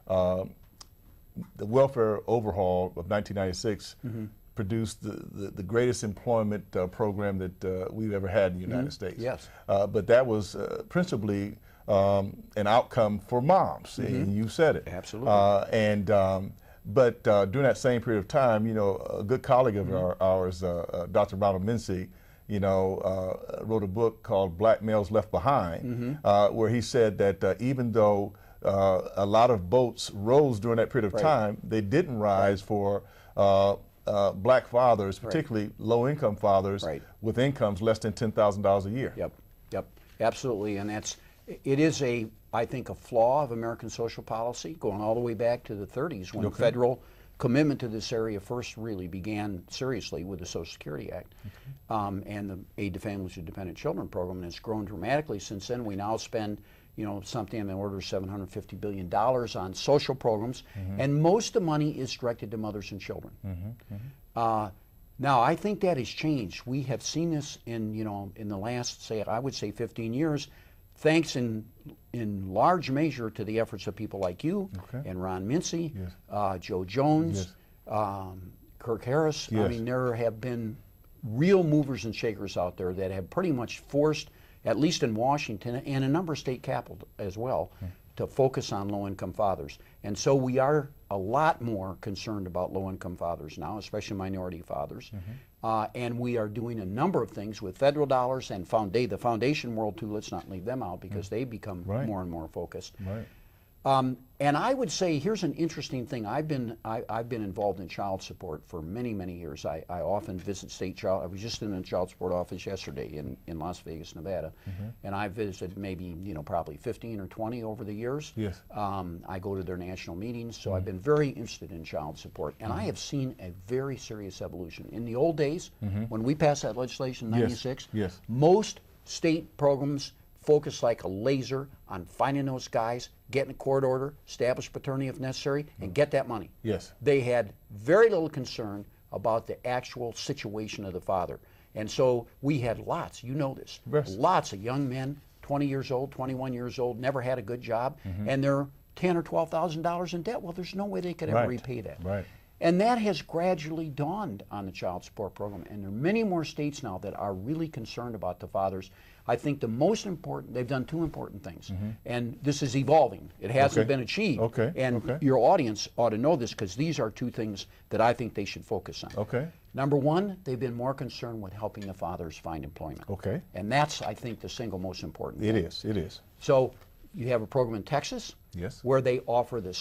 the welfare overhaul of 1996 produced the greatest employment program that we've ever had in the United States. Yes. But that was principally an outcome for moms, and you said it. Absolutely. But during that same period of time, you know, a good colleague of ours, Dr. Ronald Mincy, you know, wrote a book called Black Males Left Behind, where he said that even though a lot of boats rose during that period of time, they didn't rise for black fathers, particularly low-income fathers with incomes less than $10,000 a year. Yep, absolutely, and it is I think a flaw of American social policy going all the way back to the 30s when federal commitment to this area first really began seriously with the Social Security Act and the Aid to Families with Dependent Children program, and it's grown dramatically since then. We now spend, you know, something in the order of $750 billion on social programs, and most of the money is directed to mothers and children. Now, I think that has changed. We have seen this in, you know, in the last, say, I would say 15 years, thanks in large measure to the efforts of people like you and Ron Mincy, Joe Jones, Kirk Harris. I mean, there have been real movers and shakers out there that have pretty much forced, at least in Washington and a number of state capitals as well, to focus on low-income fathers. And so we are a lot more concerned about low-income fathers now, especially minority fathers. And we are doing a number of things with federal dollars and the foundation world too. Let's not leave them out because they become more and more focused. And I would say here's an interesting thing. I've been involved in child support for many, many years. I often visit state child. I was just in the child support office yesterday in Las Vegas, Nevada, and I visited maybe, you know, probably 15 or 20 over the years. I go to their national meetings, so I've been very interested in child support, and I have seen a very serious evolution. In the old days, when we passed that legislation in '96, most state programs focus like a laser on finding those guys, getting a court order, establish paternity if necessary, and get that money. They had very little concern about the actual situation of the father. And so we had lots, you know this, lots of young men, 20 years old, 21 years old, never had a good job, and they're $10,000 or $12,000 in debt. Well, there's no way they could ever repay that. And that has gradually dawned on the child support program. And there are many more states now that are really concerned about the fathers. I think the most important, they've done two important things. And this is evolving. It hasn't been achieved. And your audience ought to know this because these are two things that I think they should focus on. Number one, they've been more concerned with helping the fathers find employment. And that's, I think, the single most important thing. It is. So you have a program in Texas where they offer this